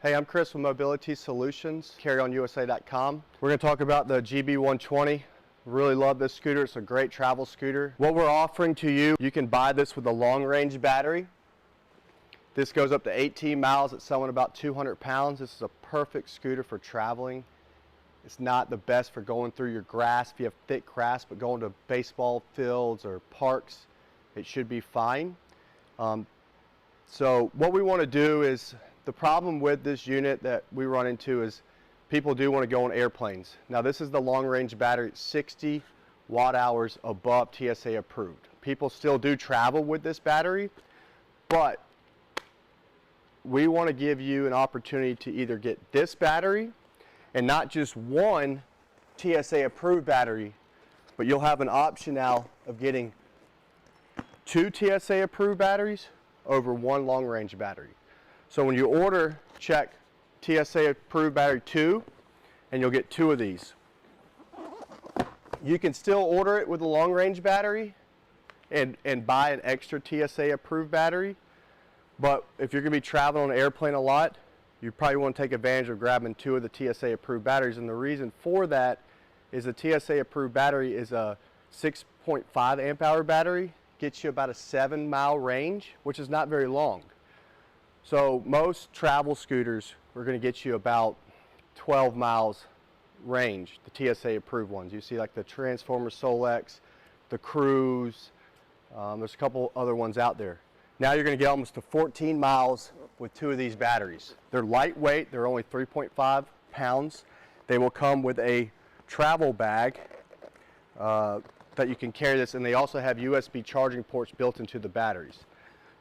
Hey, I'm Chris with Mobility Solutions, CarryonUSA.com. We're going to talk about the GB120. Really love this scooter. It's a great travel scooter. What we're offering to you, you can buy this with a long-range battery. This goes up to 18 miles. It's selling about 200 pounds. This is a perfect scooter for traveling. It's not the best for going through your grass if you have thick grass, but going to baseball fields or parks, it should be fine. So what we want to do is, the problem with this unit that we run into is people do want to go on airplanes. Now this is the long range battery, 60 watt hours above TSA approved. People still do travel with this battery, but we want to give you an opportunity to either get this battery and not just one TSA approved battery, but you'll have an option now of getting 2 TSA approved batteries over 1 long range battery. So when you order, check TSA approved battery 2 and you'll get 2 of these. You can still order it with a long range battery and buy an extra TSA approved battery, but if you're going to be traveling on an airplane a lot, you probably want to take advantage of grabbing 2 of the TSA approved batteries, and the reason for that is the TSA approved battery is a 6.5 amp hour battery, gets you about a 7-mile range, which is not very long. So most travel scooters are going to get you about 12 miles range, the TSA approved ones. You see like the Transformer Solex, the Cruise, there's a couple other ones out there. Now you're going to get almost to 14 miles with 2 of these batteries. They're lightweight, they're only 3.5 pounds. They will come with a travel bag that you can carry this, and they also have USB charging ports built into the batteries.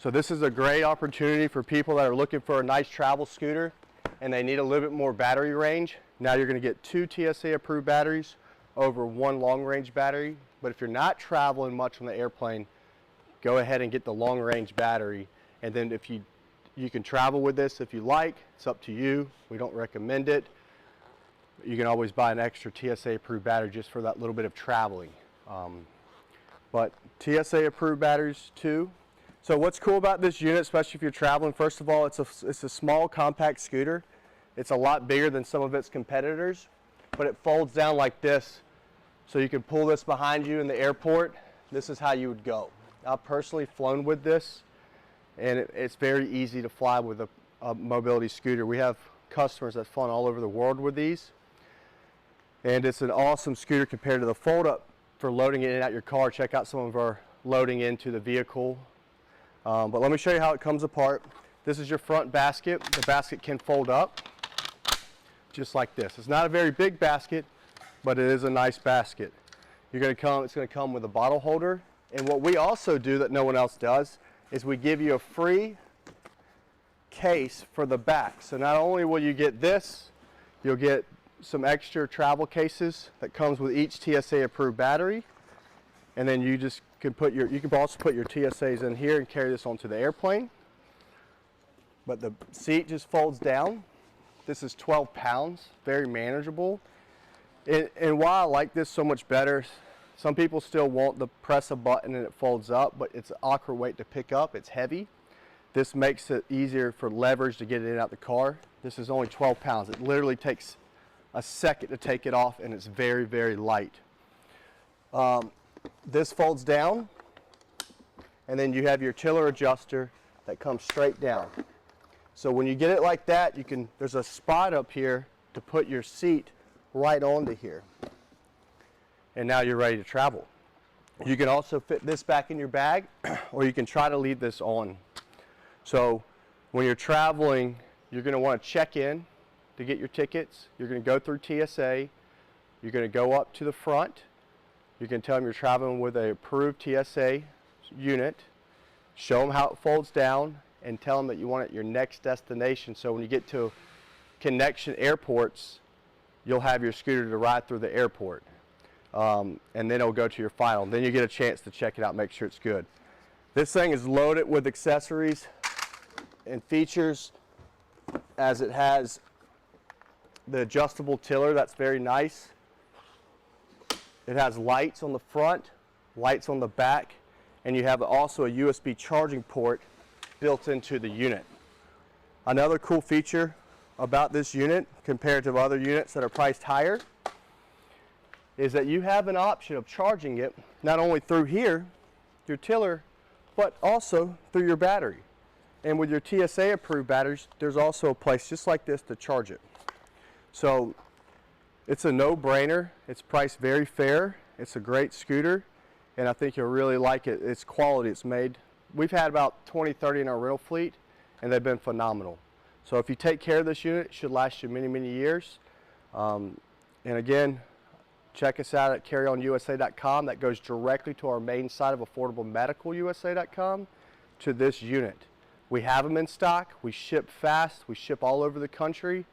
So this is a great opportunity for people that are looking for a nice travel scooter and they need a little bit more battery range. Now you're going to get 2 TSA approved batteries over 1 long range battery. But if you're not traveling much on the airplane, go ahead and get the long range battery. And then if you can travel with this if you like, it's up to you. We don't recommend it. You can always buy an extra TSA approved battery just for that little bit of traveling. But TSA approved batteries too. So what's cool about this unit, especially if you're traveling, first of all, it's a small compact scooter. It's a lot bigger than some of its competitors, but it folds down like this. So you can pull this behind you in the airport. This is how you would go. I've personally flown with this, and it's very easy to fly with a mobility scooter. We have customers that fly all over the world with these, and it's an awesome scooter compared to the fold-up for loading it in and out your car. Check out some of our loading into the vehicle. But let me show you how it comes apart. This is your front basket. The basket can fold up just like this. It's not a very big basket, but it is a nice basket. It's going to come with a bottle holder. And what we also do that no one else does is we give you a free case for the back. So not only will you get this, you'll get some extra travel cases that comes with each TSA approved battery. And then you just can you can also put your TSAs in here and carry this onto the airplane. But the seat just folds down. This is 12 pounds, very manageable. And why I like this so much better, some people still want to press a button and it folds up, but it's an awkward weight to pick up. It's heavy. This makes it easier for leverage to get it in and out the car. This is only 12 pounds. It literally takes a second to take it off, and it's very, very light. This folds down, and then you have your tiller adjuster that comes straight down. So when you get it like that, there's a spot up here to put your seat right onto here. And now you're ready to travel. You can also fit this back in your bag, or you can try to leave this on. So when you're traveling, you're going to want to check in to get your tickets. You're going to go through TSA. You're going to go up to the front. You can tell them you're traveling with an approved TSA unit. Show them how it folds down and tell them that you want it at your next destination. So when you get to connection airports, you'll have your scooter to ride through the airport. And then it'll go to your final. Then you get a chance to check it out, make sure it's good. This thing is loaded with accessories and features, as it has the adjustable tiller. That's very nice. It has lights on the front, lights on the back, and you have also a USB charging port built into the unit. Another cool feature about this unit compared to other units that are priced higher is that you have an option of charging it not only through here, your tiller, but also through your battery. And with your TSA approved batteries, there's also a place just like this to charge it. So it's a no-brainer. It's priced very fair. It's a great scooter, and I think you'll really like it. It's quality. It's made. We've had about 20, 30 in our rental fleet, and they've been phenomenal. So if you take care of this unit, it should last you many, many years. And again, check us out at carryonyusa.com. That goes directly to our main site of affordablemedicalusa.com to this unit. We have them in stock. We ship fast. We ship all over the country.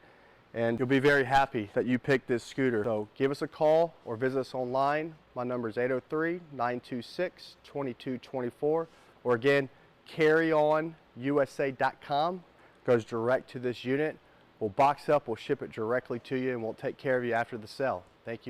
And you'll be very happy that you picked this scooter. So give us a call or visit us online. My number is 803-926-2224. Or again, carryonyusa.com. Goes direct to this unit. We'll box up, we'll ship it directly to you, and we'll take care of you after the sale.